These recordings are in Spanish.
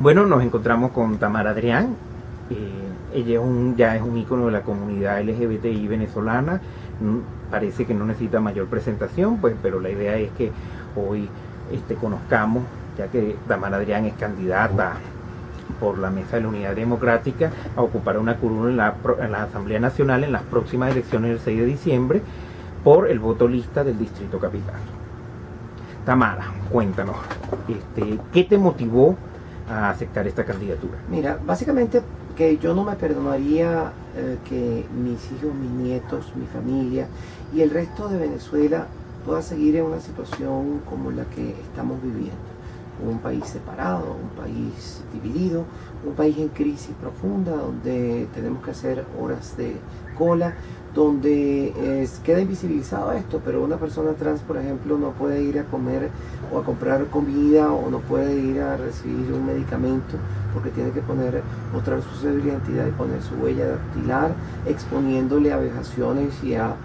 Bueno, nos encontramos con Tamara Adrián. Ella ya es un ícono de la comunidad LGBTI venezolana. Parece que no necesita mayor presentación, pues, pero la idea es que hoy conozcamos, ya que Tamara Adrián es candidata por la Mesa de la Unidad Democrática a ocupar una curul en la Asamblea Nacional en las próximas elecciones del 6 de diciembre por el voto lista del Distrito Capital. Tamara, cuéntanos, ¿qué te motivó a aceptar esta candidatura? Mira, básicamente que yo no me perdonaría que mis hijos, mis nietos, mi familia y el resto de Venezuela pueda seguir en una situación como la que estamos viviendo. Un país separado, un país dividido, un país en crisis profunda donde tenemos que hacer horas de cola, donde queda invisibilizado esto, pero una persona trans, por ejemplo, no puede ir a comer o a comprar comida o no puede ir a recibir un medicamento porque tiene que mostrar su cédula de identidad y poner su huella dactilar, exponiéndole a vejaciones y a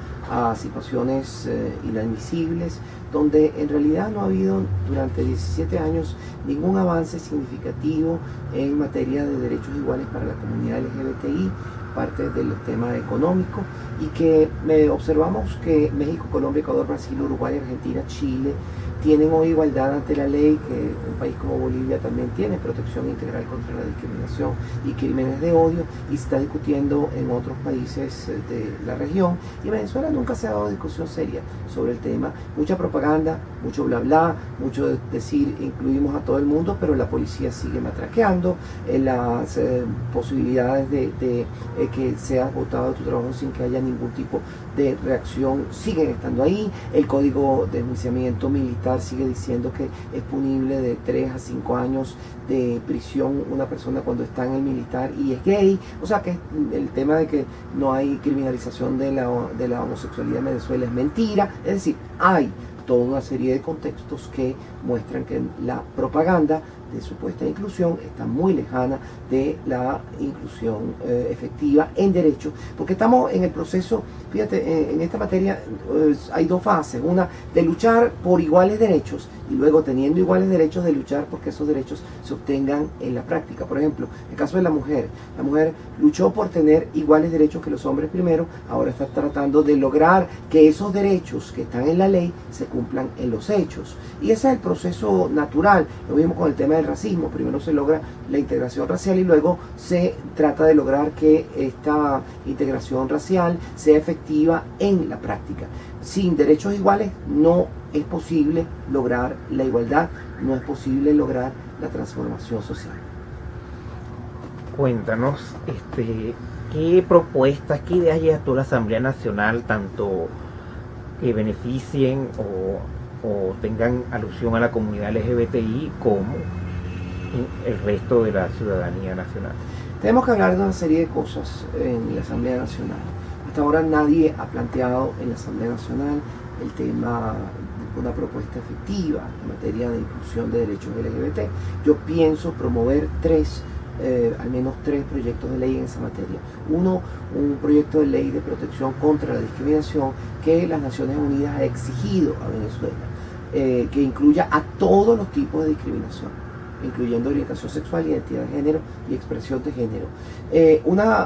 situaciones inadmisibles, donde en realidad no ha habido durante 17 años ningún avance significativo en materia de derechos iguales para la comunidad LGBTI, parte del tema económico, y que observamos que México, Colombia, Ecuador, Brasil, Uruguay, Argentina, Chile tienen hoy igualdad ante la ley, que un país como Bolivia también tiene protección integral contra la discriminación y crímenes de odio, y se está discutiendo en otros países de la región, y Venezuela nunca se ha dado discusión seria sobre el tema. Mucha propaganda, mucho bla bla, mucho decir incluimos a todo el mundo, pero la policía sigue matraqueando, las posibilidades de que seas votado de tu trabajo sin que haya ningún tipo de reacción siguen estando ahí. El código de enjuiciamiento militar sigue diciendo que es punible de 3 a 5 años de prisión una persona cuando está en el militar y es gay. O sea que el tema de que no hay criminalización de la homosexualidad en Venezuela es mentira. Es decir, hay toda una serie de contextos que muestran que la propaganda de supuesta inclusión está muy lejana de la inclusión efectiva en derecho, porque estamos en el proceso, fíjate, en esta materia hay dos fases: una de luchar por iguales derechos y luego, teniendo iguales derechos, de luchar porque esos derechos se obtengan en la práctica. Por ejemplo, el caso de la mujer luchó por tener iguales derechos que los hombres primero, ahora está tratando de lograr que esos derechos que están en la ley se cumplan en los hechos, y ese es el proceso natural. Lo mismo con el tema del racismo: primero se logra la integración racial y luego se trata de lograr que esta integración racial sea efectiva en la práctica. Sin derechos iguales no es posible lograr la igualdad, no es posible lograr la transformación social. Cuéntanos, ¿qué propuestas, qué ideas lleva toda la Asamblea Nacional, tanto que beneficien o tengan alusión a la comunidad LGBTI como el resto de la ciudadanía nacional? Tenemos que hablar de una serie de cosas en la Asamblea Nacional. Hasta ahora nadie ha planteado en la Asamblea Nacional el tema de una propuesta efectiva en materia de inclusión de derechos LGBT. Yo pienso promover al menos tres proyectos de ley en esa materia. Uno, un proyecto de ley de protección contra la discriminación que las Naciones Unidas ha exigido a Venezuela, que incluya a todos los tipos de discriminación, incluyendo orientación sexual, identidad de género y expresión de género.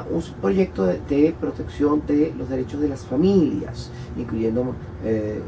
Un proyecto de protección de los derechos de las familias, incluyendo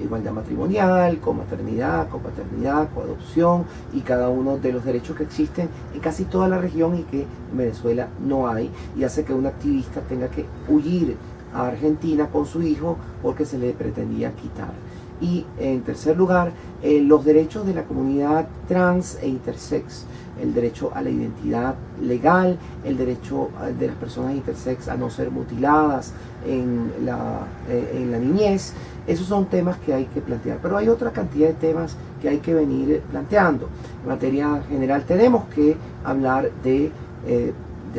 igualdad matrimonial, comaternidad, copaternidad, coadopción y cada uno de los derechos que existen en casi toda la región y que en Venezuela no hay, y hace que un activista tenga que huir a Argentina con su hijo porque se le pretendía quitar. Y en tercer lugar, los derechos de la comunidad trans e intersex, el derecho a la identidad legal, el derecho de las personas intersex a no ser mutiladas en la niñez. Esos son temas que hay que plantear, pero hay otra cantidad de temas que hay que venir planteando. En materia general tenemos que hablar de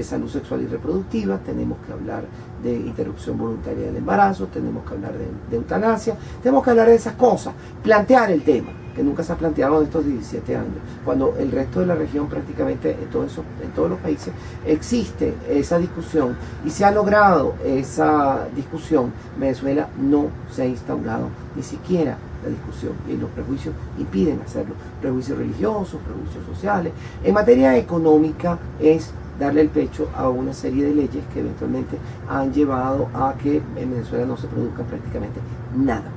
salud sexual y reproductiva, tenemos que hablar de interrupción voluntaria del embarazo, tenemos que hablar de eutanasia, tenemos que hablar de esas cosas, plantear el tema, que nunca se ha planteado en estos 17 años, cuando el resto de la región, prácticamente en todos los países, existe esa discusión y se ha logrado esa discusión. Venezuela no se ha instaurado ni siquiera la discusión y los prejuicios impiden hacerlo. Prejuicios religiosos, prejuicios sociales. En materia económica es darle el pecho a una serie de leyes que eventualmente han llevado a que en Venezuela no se produzca prácticamente nada.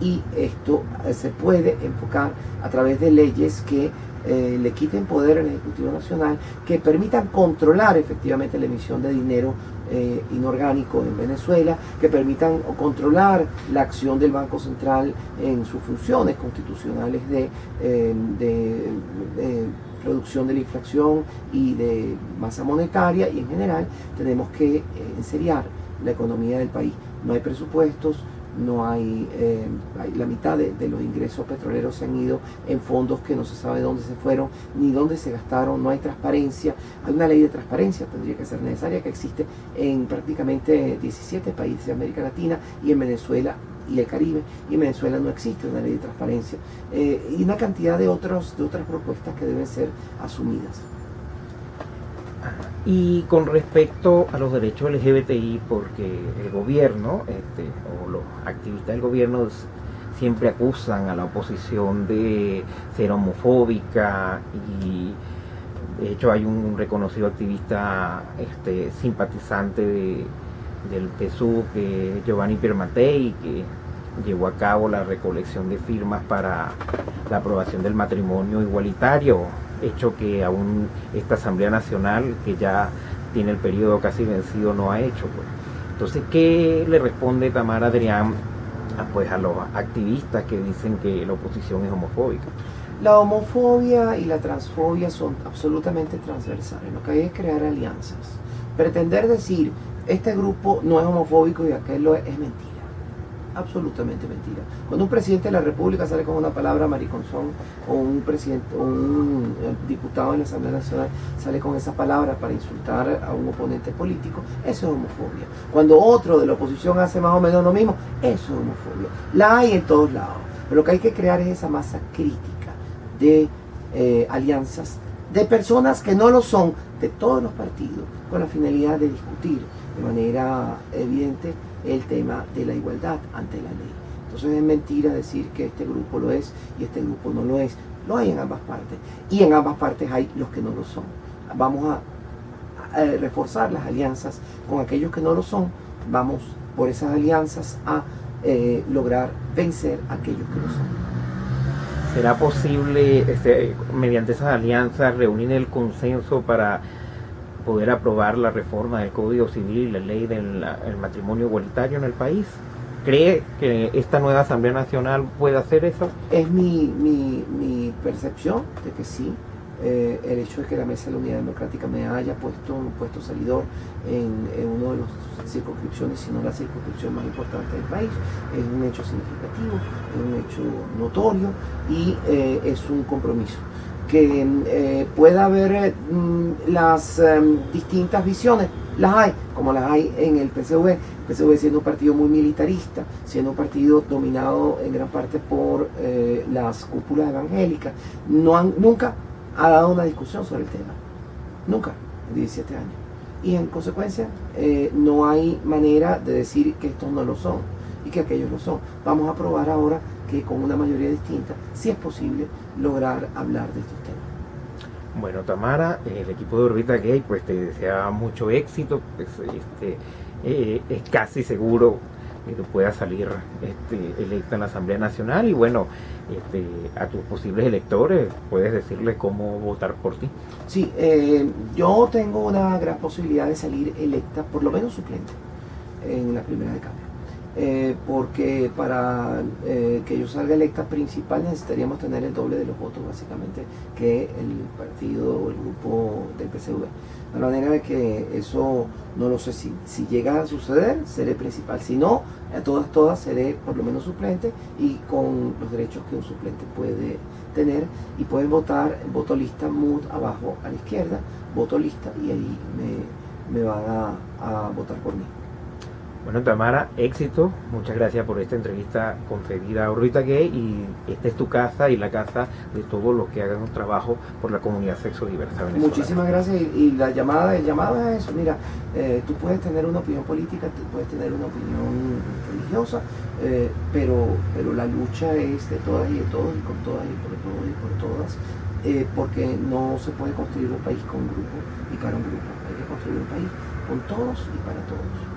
Y esto se puede enfocar a través de leyes que le quiten poder al Ejecutivo Nacional, que permitan controlar efectivamente la emisión de dinero inorgánico en Venezuela, que permitan controlar la acción del Banco Central en sus funciones constitucionales de reducción de la inflación y de masa monetaria, y en general tenemos que enseriar la economía del país. No hay presupuestos, no hay, la mitad de los ingresos petroleros se han ido en fondos que no se sabe dónde se fueron ni dónde se gastaron, no hay transparencia. Hay una ley de transparencia, tendría que ser necesaria, que existe en prácticamente 17 países de América Latina y en Venezuela y el Caribe, y en Venezuela no existe una ley de transparencia, y una cantidad de otras propuestas que deben ser asumidas. Y con respecto a los derechos LGBTI, porque el gobierno, o los activistas del gobierno siempre acusan a la oposición de ser homofóbica, y de hecho hay un reconocido activista simpatizante del PSUV, que es Giovanni Piermatei, que llevó a cabo la recolección de firmas para la aprobación del matrimonio igualitario, hecho que aún esta Asamblea Nacional, que ya tiene el periodo casi vencido, no ha hecho. Pues. Entonces, ¿qué le responde Tamara Adrián a los activistas que dicen que la oposición es homofóbica? La homofobia y la transfobia son absolutamente transversales. Lo que hay es crear alianzas. Pretender decir, este grupo no es homofóbico y aquel lo es mentira. Absolutamente mentira. Cuando un presidente de la República sale con una palabra mariconzón, o un diputado en la Asamblea Nacional sale con esa palabra para insultar a un oponente político, eso es homofobia. Cuando otro de la oposición hace más o menos lo mismo, eso es homofobia. La hay en todos lados. Pero lo que hay que crear es esa masa crítica de alianzas, de personas que no lo son, de todos los partidos, con la finalidad de discutir de manera evidente el tema de la igualdad ante la ley. Entonces es mentira decir que este grupo lo es y este grupo no lo es. Lo hay en ambas partes, y en ambas partes hay los que no lo son. Vamos a reforzar las alianzas con aquellos que no lo son. Vamos por esas alianzas a lograr vencer a aquellos que lo son. ¿Será posible, mediante esas alianzas, reunir el consenso para poder aprobar la reforma del Código Civil y la ley del matrimonio igualitario en el país? ¿Cree que esta nueva Asamblea Nacional puede hacer eso? Es mi percepción de que sí. El hecho de que la Mesa de la Unidad Democrática me haya puesto un puesto salidor en una de las circunscripciones, si no la circunscripción más importante del país, es un hecho significativo, es un hecho notorio, y es un compromiso. Que pueda haber las distintas visiones, las hay, como las hay en el PSV. El PSV siendo un partido muy militarista, siendo un partido dominado en gran parte por las cúpulas evangélicas, nunca ha dado una discusión sobre el tema, nunca, en 17 años. Y en consecuencia no hay manera de decir que estos no lo son y que aquellos lo son. Vamos a probar ahora que con una mayoría distinta sí es posible lograr hablar de estos temas. Bueno, Tamara, el equipo de Orbita Gay pues te desea mucho éxito, pues, es casi seguro que tú puedas salir electa en la Asamblea Nacional, y bueno, a tus posibles electores puedes decirles cómo votar por ti. Sí, yo tengo una gran posibilidad de salir electa, por lo menos suplente, en la primera de cambio. Porque para que yo salga electa principal necesitaríamos tener el doble de los votos básicamente que el partido o el grupo del PSV. De manera de que eso no lo sé, si llega a suceder seré principal, si no, a todas seré por lo menos suplente, y con los derechos que un suplente puede tener, y pueden votar voto lista MUD abajo a la izquierda, voto lista, y ahí me van a votar por mí. Bueno, Tamara, éxito. Muchas gracias por esta entrevista concedida a Orbita Gay, y esta es tu casa y la casa de todos los que hagan un trabajo por la comunidad sexodiversa venezolana. Muchísimas gracias, y el llamado es eso. Mira, tú puedes tener una opinión política, tú puedes tener una opinión religiosa, religiosa, pero la lucha es de todas y de todos y con todas y por todos y por todas, porque no se puede construir un país con un grupo y para un grupo, hay que construir un país con todos y para todos.